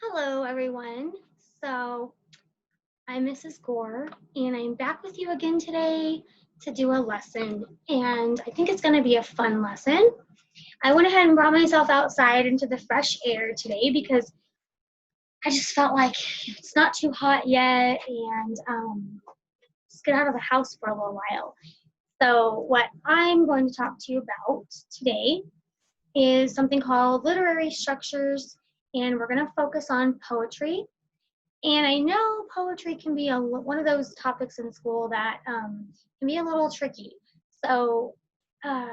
Hello, everyone. So, I'm Mrs. Gore, and I'm back with you again today to do a lesson. And I think it's going to be a fun lesson. I went ahead and brought myself outside into the fresh air today because I just felt like it's not too hot yet and just get out of the house for a little while. So, what I'm going to talk to you about today is something called literary structures, and we're going to focus on poetry. And I know poetry can be one of those topics in school that can be a little tricky. So, uh,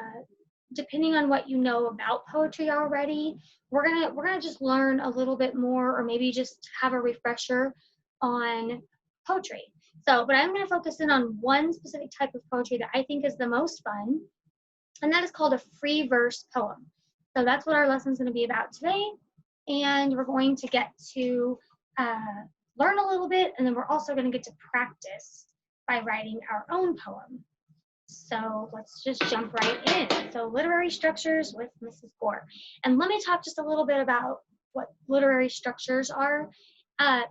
depending on what you know about poetry already, we're gonna just learn a little bit more, or maybe just have a refresher on poetry. So, but I'm gonna focus in on one specific type of poetry that I think is the most fun, and that is called a free verse poem. So that's what our lesson is going to be about today, and we're going to get to learn a little bit, and then we're also going to get to practice by writing our own poem. So let's just jump right in. So literary structures with Mrs. Gore. And let me talk just a little bit about what literary structures are.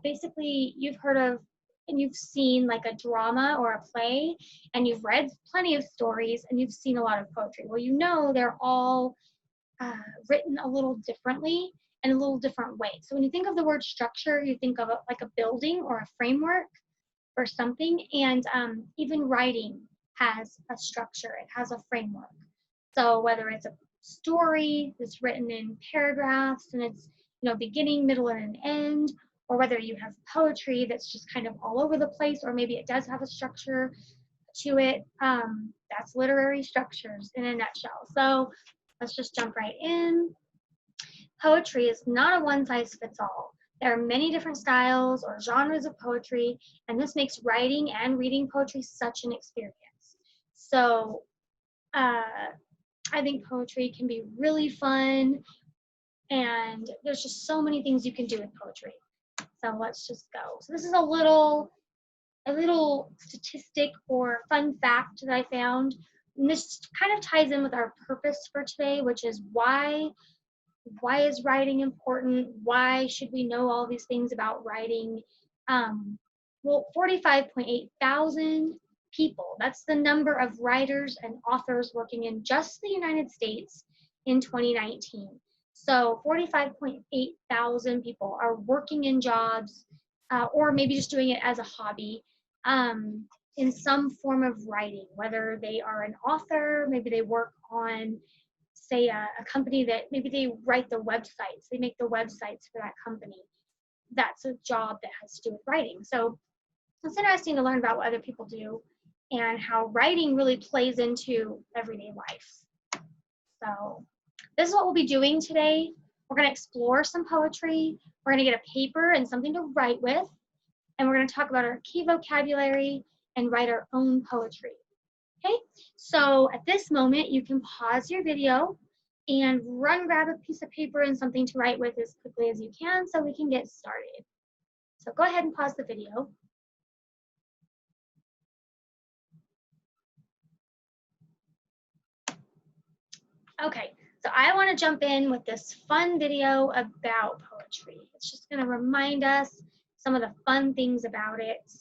Basically, you've heard of and you've seen like a drama or a play, and you've read plenty of stories, and you've seen a lot of poetry. Well, you know they're all written a little differently in a little different way. So when you think of the word structure, you think of like a building or a framework or something, and even writing has a structure, it has a framework. So whether it's a story that's written in paragraphs and it's beginning, middle, and an end, or whether you have poetry that's just kind of all over the place, or maybe it does have a structure to it, that's literary structures in a nutshell. So let's just jump right in. Poetry is not a one-size-fits-all. There are many different styles or genres of poetry, and this makes writing and reading poetry such an experience. So I think poetry can be really fun, and there's just so many things you can do with poetry. So let's just go. So this is a little statistic or fun fact that I found. And this kind of ties in with our purpose for today, which is why is writing important? Why should we know all these things about writing? Well, 45.8 thousand people, that's the number of writers and authors working in just the United States in 2019. So 45.8 thousand people are working in jobs or maybe just doing it as a hobby in some form of writing, whether they are an author, maybe they work on, say, a company that maybe they write the websites, they make the websites for that company. That's a job that has to do with writing. So it's interesting to learn about what other people do and how writing really plays into everyday life. So this is what we'll be doing today. We're going to explore some poetry. We're going to get a paper and something to write with. And we're going to talk about our key vocabulary and write our own poetry. Okay, so at this moment, you can pause your video and grab a piece of paper and something to write with as quickly as you can so we can get started. So go ahead and pause the video. Okay, so I want to jump in with this fun video about poetry. It's just going to remind us some of the fun things about it.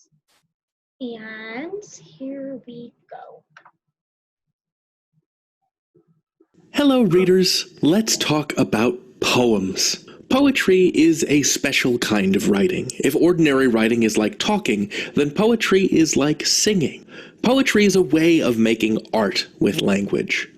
And here we go. Hello, readers. Let's talk about poems. Poetry is a special kind of writing. If ordinary writing is like talking, then poetry is like singing. Poetry is a way of making art with language.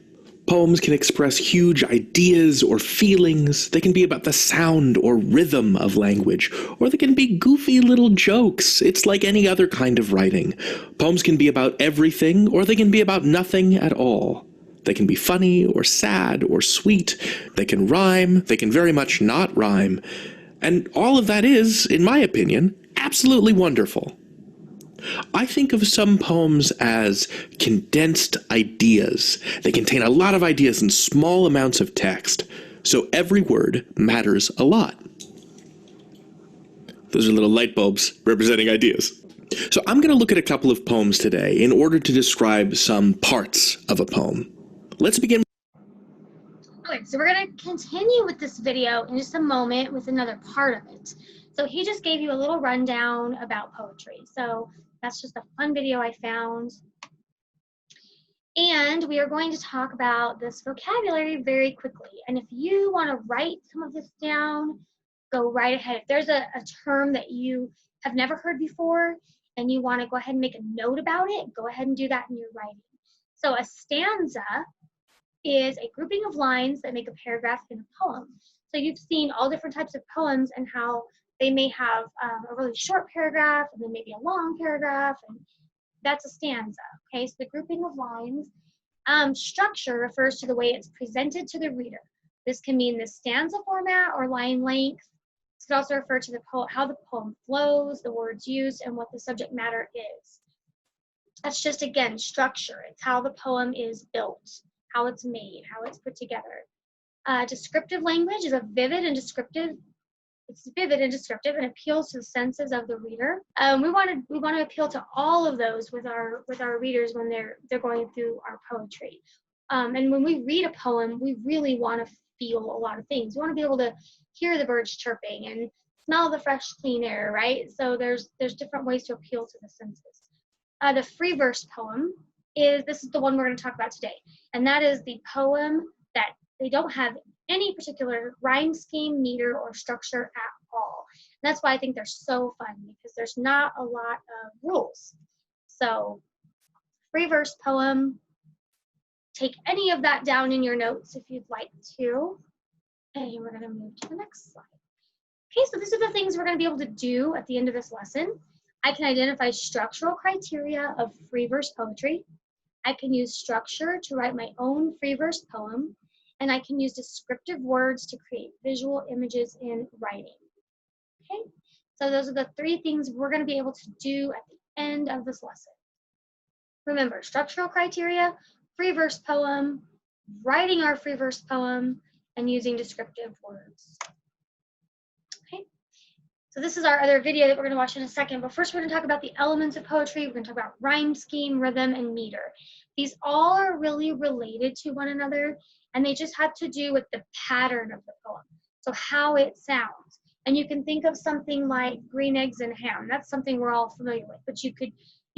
Poems can express huge ideas or feelings. They can be about the sound or rhythm of language, or they can be goofy little jokes. It's like any other kind of writing. Poems can be about everything, or they can be about nothing at all. They can be funny or sad or sweet. They can rhyme. They can very much not rhyme. And all of that is, in my opinion, absolutely wonderful. I think of some poems as condensed ideas. They contain a lot of ideas in small amounts of text, so every word matters a lot. Those are little light bulbs representing ideas. So I'm going to look at a couple of poems today in order to describe some parts of a poem. Let's begin. Okay, so we're going to continue with this video in just a moment with another part of it. So he just gave you a little rundown about poetry. So that's just a fun video I found. And we are going to talk about this vocabulary very quickly. And if you want to write some of this down, go right ahead. If there's a term that you have never heard before and you want to go ahead and make a note about it, go ahead and do that in your writing. So a stanza is a grouping of lines that make a paragraph in a poem. So you've seen all different types of poems and how they may have a really short paragraph and then maybe a long paragraph, and that's a stanza. Okay, so the grouping of lines. Structure refers to the way it's presented to the reader. This can mean the stanza format or line length. It could also refer to how the poem flows, the words used, and what the subject matter is. That's just, again, structure. It's how the poem is built, how it's made, how it's put together. Descriptive language is vivid and descriptive. It's vivid and descriptive and appeals to the senses of the reader. We want to appeal to all of those with our readers when they're going through our poetry. And when we read a poem, we really want to feel a lot of things. We want to be able to hear the birds chirping and smell the fresh, clean air, right? So there's different ways to appeal to the senses. The free verse poem this is the one we're going to talk about today, and that is the poem that they don't have any particular rhyme scheme, meter, or structure at all. And that's why I think they're so fun, because there's not a lot of rules. So free verse poem, take any of that down in your notes if you'd like to. And we're going to move to the next slide. Okay, so these are the things we're going to be able to do at the end of this lesson. I can identify structural criteria of free verse poetry. I can use structure to write my own free verse poem. And I can use descriptive words to create visual images in writing. Okay, so those are the three things we're going to be able to do at the end of this lesson. Remember, structural criteria, free verse poem, writing our free verse poem, and using descriptive words. Okay, so this is our other video that we're going to watch in a second, but first we're going to talk about the elements of poetry. We're going to talk about rhyme scheme, rhythm, and meter. These all are really related to one another, and they just have to do with the pattern of the poem, so how it sounds. And you can think of something like green eggs and ham. That's something we're all familiar with, but you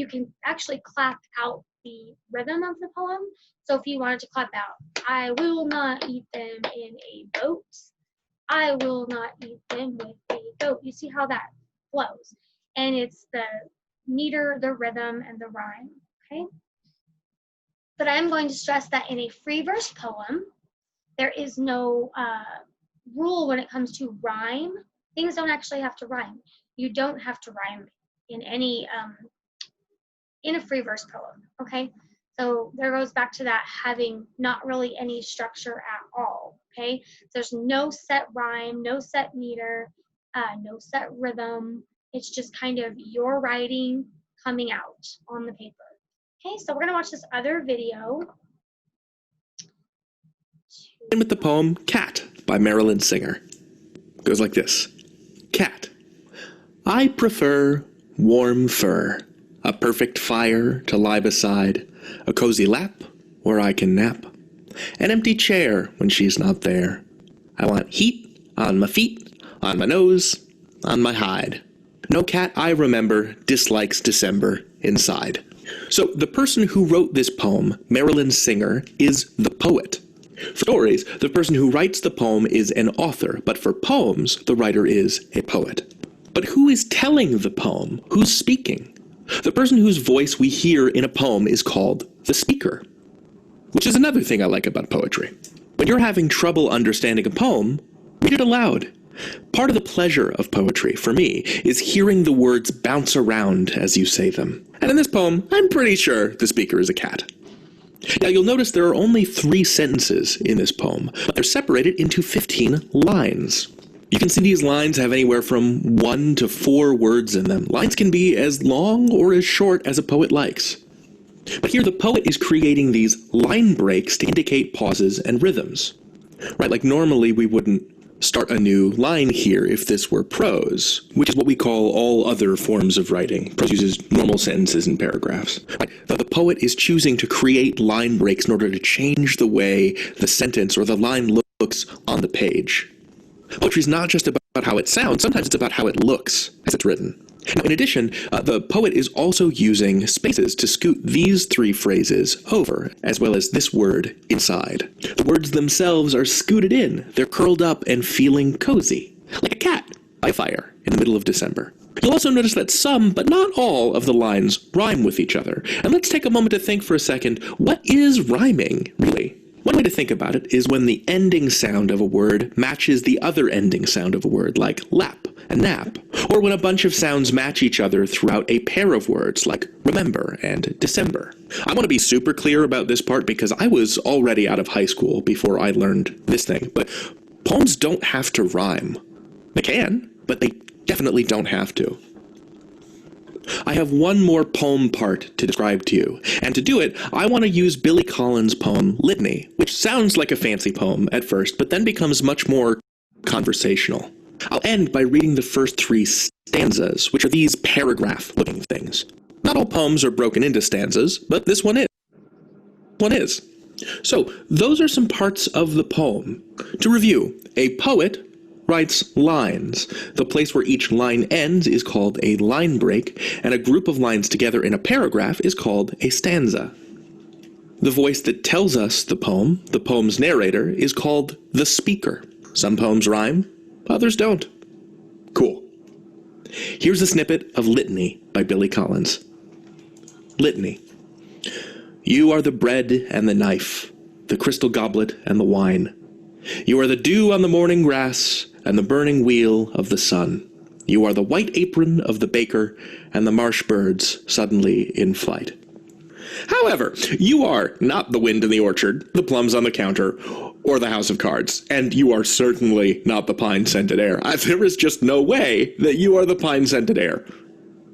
can actually clap out the rhythm of the poem. So if you wanted to clap out, I will not eat them in a boat. I will not eat them with a goat. You see how that flows. And it's the meter, the rhythm, and the rhyme, okay? But I'm going to stress that in a free verse poem, there is no rule when it comes to rhyme. Things don't actually have to rhyme. You don't have to rhyme in any in a free verse poem, okay? So there goes back to that having not really any structure at all, okay? There's no set rhyme, no set meter, no set rhythm. It's just kind of your writing coming out on the paper. Okay, so we're going to watch this other video. With the poem Cat by Marilyn Singer. It goes like this. Cat. I prefer warm fur, a perfect fire to lie beside, a cozy lap where I can nap, an empty chair when she's not there. I want heat on my feet, on my nose, on my hide. No cat I remember dislikes December inside. So the person who wrote this poem, Marilyn Singer, is the poet. For stories, the person who writes the poem is an author, but for poems, the writer is a poet. But who is telling the poem? Who's speaking? The person whose voice we hear in a poem is called the speaker, which is another thing I like about poetry. When you're having trouble understanding a poem, read it aloud. Part of the pleasure of poetry, for me, is hearing the words bounce around as you say them. And in this poem, I'm pretty sure the speaker is a cat. Now you'll notice there are only 3 sentences in this poem, but they're separated into 15 lines. You can see these lines have anywhere from 1 to 4 words in them. Lines can be as long or as short as a poet likes. But here the poet is creating these line breaks to indicate pauses and rhythms. Right, like normally we wouldn't start a new line here if this were prose, which is what we call all other forms of writing. Prose uses normal sentences and paragraphs. Right? The poet is choosing to create line breaks in order to change the way the sentence or the line looks looks on the page. Poetry is not just about how it sounds, sometimes it's about how it looks as it's written. Now, in addition, the poet is also using spaces to scoot these three phrases over, as well as this word inside. The words themselves are scooted in. They're curled up and feeling cozy, like a cat by a fire in the middle of December. You'll also notice that some, but not all, of the lines rhyme with each other. And let's take a moment to think for a second, what is rhyming, really? One way to think about it is when the ending sound of a word matches the other ending sound of a word, like lap and nap, or when a bunch of sounds match each other throughout a pair of words, like remember and December. I want to be super clear about this part because I was already out of high school before I learned this thing, but poems don't have to rhyme. They can, but they definitely don't have to. I have one more poem part to describe to you, and to do it, I want to use Billy Collins' poem Litany, which sounds like a fancy poem at first, but then becomes much more conversational. I'll end by reading the first three stanzas, which are these paragraph-looking things. Not all poems are broken into stanzas, but this one is. So, those are some parts of the poem. To review, a poet writes lines. The place where each line ends is called a line break, and a group of lines together in a paragraph is called a stanza. The voice that tells us the poem's narrator, is called the speaker. Some poems rhyme, others don't. Cool. Here's a snippet of Litany by Billy Collins. Litany. You are the bread and the knife, the crystal goblet and the wine. You are the dew on the morning grass and the burning wheel of the sun. You are the white apron of the baker and the marsh birds suddenly in flight. However, you are not the wind in the orchard, the plums on the counter, or the house of cards, and you are certainly not the pine-scented air. There is just no way that you are the pine-scented air.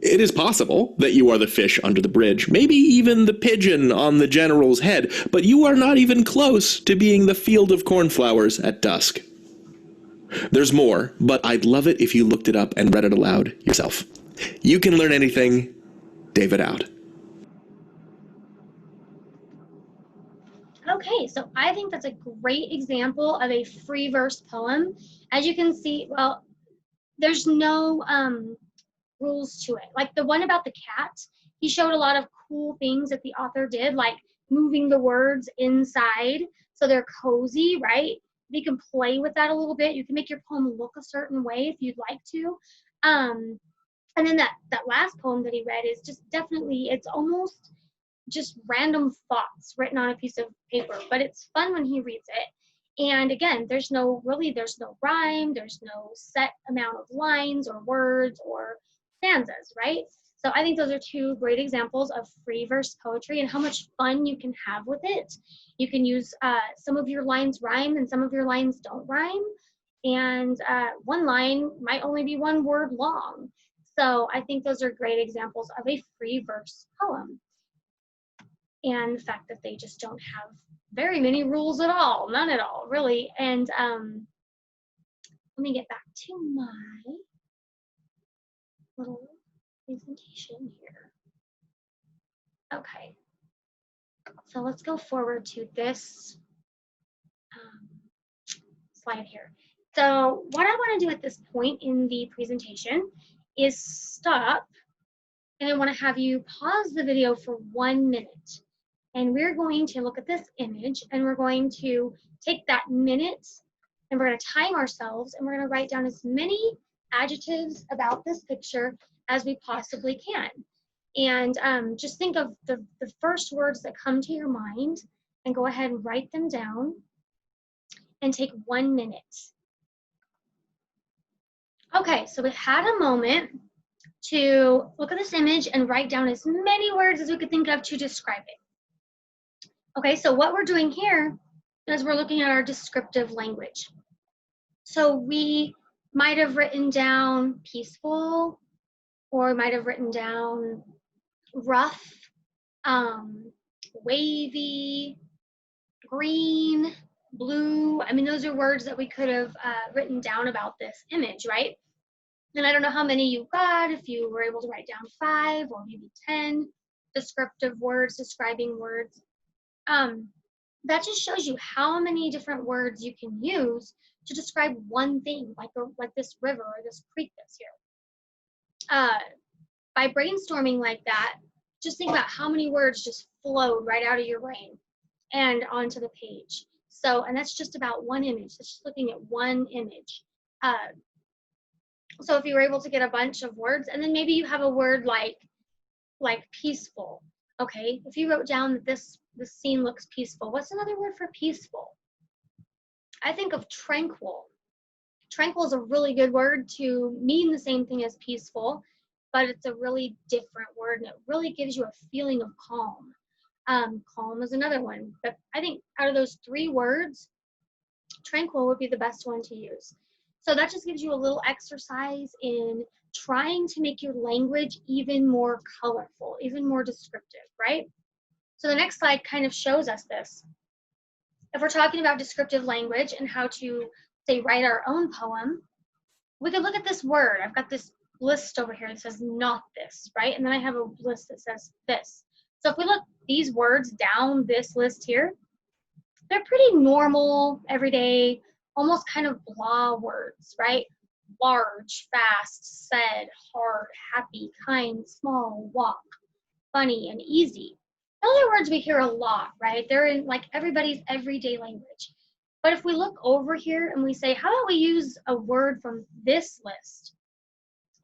It is possible that you are the fish under the bridge, maybe even the pigeon on the general's head, but you are not even close to being the field of cornflowers at dusk. There's more, but I'd love it if you looked it up and read it aloud yourself. You can learn anything. David out. Okay, so I think that's a great example of a free verse poem. As you can see, well, there's no rules to it. Like the one about the cat, he showed a lot of cool things that the author did, like moving the words inside so they're cozy, right? You can play with that a little bit. You can make your poem look a certain way if you'd like to. And then that last poem that he read is just definitely, it's almost just random thoughts written on a piece of paper, but it's fun when he reads it. And again, there's no rhyme, there's no set amount of lines or words or stanzas, right? So I think those are two great examples of free verse poetry and how much fun you can have with it. You can use some of your lines rhyme and some of your lines don't rhyme. And one line might only be one word long. So I think those are great examples of a free verse poem. And the fact that they just don't have very many rules at all, none at all, really. And let me get back to my little presentation here. Okay, so let's go forward to this slide here. So what I want to do at this point in the presentation is stop, and I want to have you pause the video for 1 minute. And we're going to look at this image, and we're going to take that minute, and we're going to time ourselves, and we're going to write down as many adjectives about this picture as we possibly can. And just think of the first words that come to your mind, and go ahead and write them down, and take 1 minute. Okay, so we had a moment to look at this image and write down as many words as we could think of to describe it. Okay, so what we're doing here is we're looking at our descriptive language. So we might have written down peaceful, or might have written down rough, wavy, green, blue. I mean, those are words that we could have written down about this image, right? And I don't know how many you got, if you were able to write down 5 or maybe 10 descriptive words, describing words. That just shows you how many different words you can use to describe one thing, like this river or this creek that's here. By brainstorming like that, just think about how many words just flowed right out of your brain and onto the page. So, and that's just about one image. That's just looking at one image. So if you were able to get a bunch of words, and then maybe you have a word like peaceful. Okay, if you wrote down that this scene looks peaceful, what's another word for peaceful? I think of tranquil. Tranquil is a really good word to mean the same thing as peaceful, but it's a really different word, and it really gives you a feeling of calm. Calm is another one, but I think out of those three words, tranquil would be the best one to use. So that just gives you a little exercise in trying to make your language even more colorful, even more descriptive, right? So the next slide kind of shows us this. If we're talking about descriptive language and how to, say, write our own poem, we could look at this word. I've got this list over here that says not this, right? And then I have a list that says this. So if we look these words down this list here, they're pretty normal, everyday, almost kind of blah words, right? Large, fast, said, hard, happy, kind, small, walk, funny, and easy. Those are words we hear a lot, right? They're in like everybody's everyday language. But if we look over here and we say, how about we use a word from this list?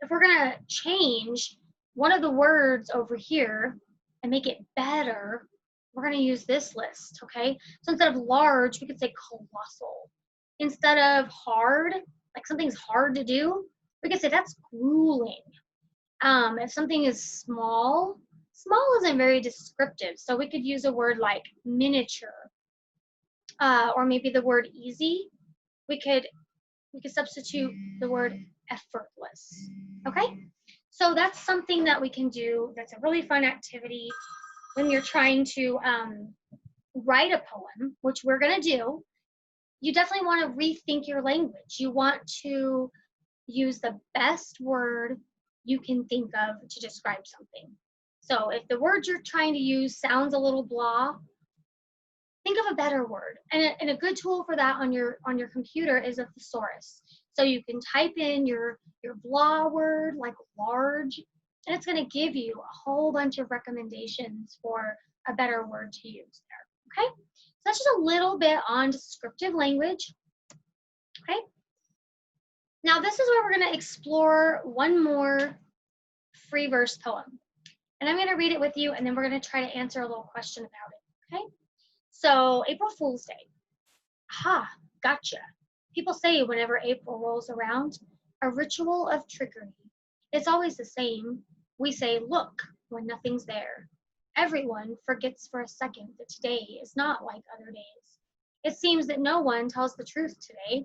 If we're going to change one of the words over here and make it better, we're going to use this list, okay? So instead of large, we could say colossal. Instead of hard, like something's hard to do, we could say that's grueling. If something is small, small isn't very descriptive, so we could use a word like miniature, or maybe the word easy. We could substitute the word effortless. Okay, so that's something that we can do. That's a really fun activity when you're trying to write a poem, which we're going to do. You definitely want to rethink your language. You want to use the best word you can think of to describe something. So if the word you're trying to use sounds a little blah, think of a better word. And a good tool for that on your computer is a thesaurus. So you can type in your blah word, like large, and it's going to give you a whole bunch of recommendations for a better word to use there. Okay? So that's just a little bit on descriptive language. Okay? Now this is where we're going to explore one more free verse poem. And I'm going to read it with you, and then we're going to try to answer a little question about it. Okay? So April Fool's Day. Aha, gotcha. People say whenever April rolls around, a ritual of trickery. It's always the same. We say, look, when nothing's there. Everyone forgets for a second that today is not like other days. It seems that no one tells the truth today.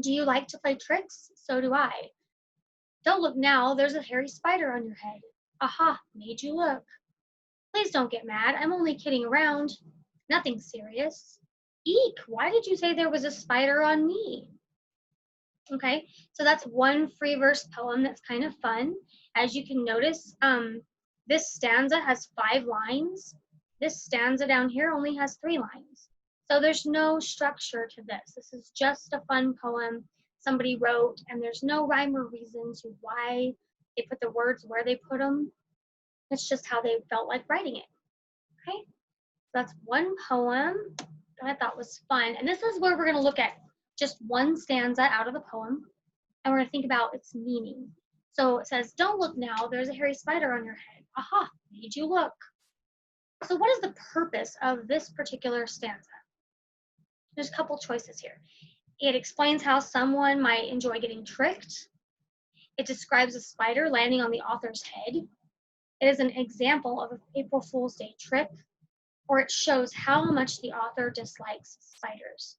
Do you like to play tricks? So do I. Don't look now, there's a hairy spider on your head. Aha, made you look. Please don't get mad, I'm only kidding around. Nothing serious. Eek, why did you say there was a spider on me? Okay, so that's one free verse poem that's kind of fun. As you can notice, this stanza has 5 lines. This stanza down here only has 3 lines. So there's no structure to this. This is just a fun poem somebody wrote, and there's no rhyme or reason to why they put the words where they put them. It's just how they felt like writing it. Okay, that's one poem that I thought was fun. And this is where we're going to look at just one stanza out of the poem, and we're going to think about its meaning. So it says, don't look now, there's a hairy spider on your head. Aha, made you look. So what is the purpose of this particular stanza? There's a couple choices here. It explains how someone might enjoy getting tricked. It describes a spider landing on the author's head. It is an example of an April Fool's Day trick, or it shows how much the author dislikes spiders.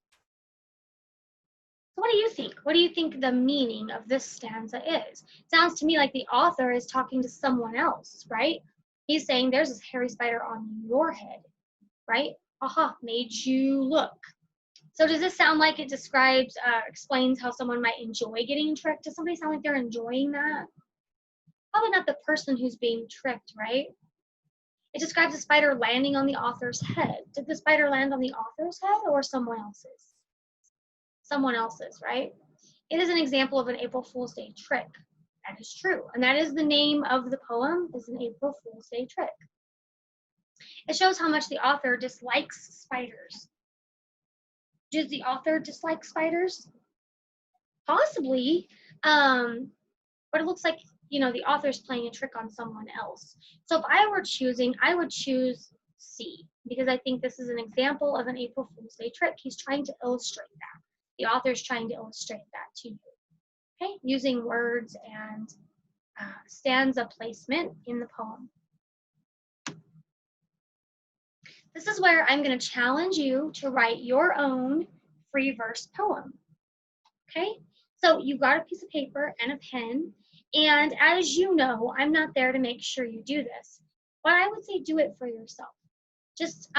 So what do you think? What do you think the meaning of this stanza is? It sounds to me like the author is talking to someone else, right? He's saying there's this hairy spider on your head, right? Aha, made you look. So does this sound like it describes, explains how someone might enjoy getting tricked? Does somebody sound like they're enjoying that? Probably not the person who's being tricked, right? It describes a spider landing on the author's head. Did the spider land on the author's head or someone else's? Someone else's, right? It is an example of an April Fool's Day trick. That is true. And that is the name of the poem, is an April Fool's Day trick. It shows how much the author dislikes spiders. Does the author dislike spiders? Possibly. But it looks like, the author's playing a trick on someone else. So if I were choosing, I would choose C, because I think this is an example of an April Fool's Day trick. He's trying to illustrate that. The author's trying to illustrate that to you. Okay, using words and stanza placement in the poem. This is where I'm going to challenge you to write your own free verse poem. Okay, so you've got a piece of paper and a pen, and as you know, I'm not there to make sure you do this, but I would say do it for yourself. Just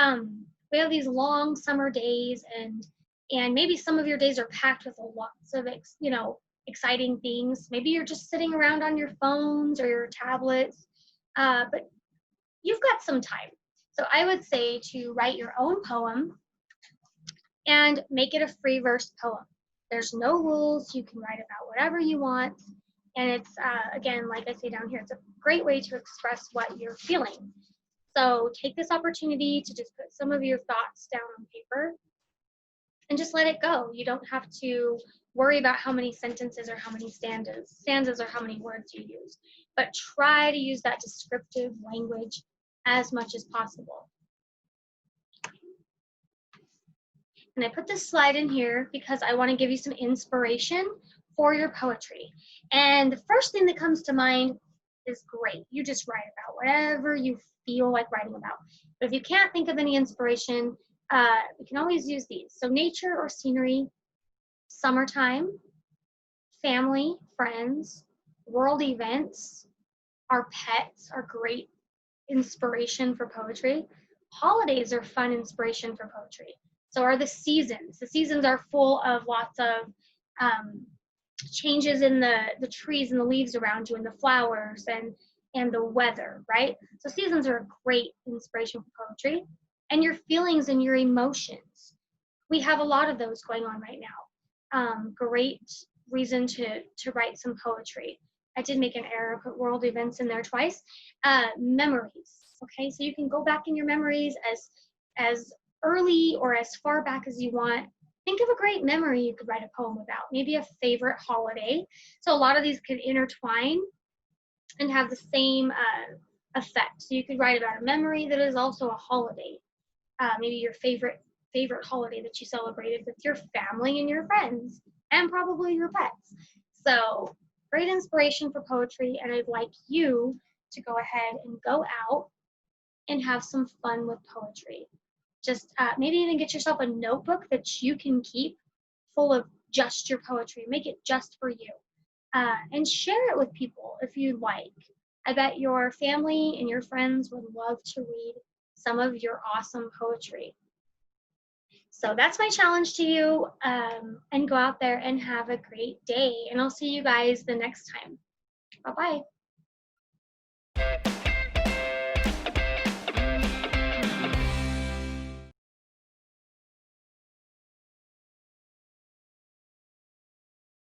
we have these long summer days, and maybe some of your days are packed with lots of exciting things. Maybe you're just sitting around on your phones or your tablets, but you've got some time. So I would say to write your own poem and make it a free verse poem. There's no rules. You can write about whatever you want. And it's, again, like I say down here, it's a great way to express what you're feeling. So take this opportunity to just put some of your thoughts down on paper and just let it go. You don't have to worry about how many sentences or how many stanzas or how many words you use, but try to use that descriptive language as much as possible. And I put this slide in here because I want to give you some inspiration for your poetry. And the first thing that comes to mind is great. You just write about whatever you feel like writing about. But if you can't think of any inspiration, you can always use these. So nature or scenery, summertime, family, friends, world events, our pets are great inspiration for poetry. Holidays are fun inspiration for poetry. So are the seasons. The seasons are full of lots of changes in the trees and the leaves around you and the flowers and the weather, right? So seasons are a great inspiration for poetry. And your feelings and your emotions. We have a lot of those going on right now. Great reason to write some poetry. I did make an error, put world events in there twice. Memories, okay? So you can go back in your memories as early or as far back as you want. Think of a great memory you could write a poem about, maybe a favorite holiday. So a lot of these could intertwine and have the same effect. So you could write about a memory that is also a holiday. Maybe your favorite holiday that you celebrated with your family and your friends, and probably your pets. So great inspiration for poetry, and I'd like you to go ahead and go out and have some fun with poetry. Just maybe even get yourself a notebook that you can keep full of just your poetry. Make it just for you. And share it with people if you'd like. I bet your family and your friends would love to read some of your awesome poetry. So that's my challenge to you, and go out there and have a great day. And I'll see you guys the next time. Bye-bye.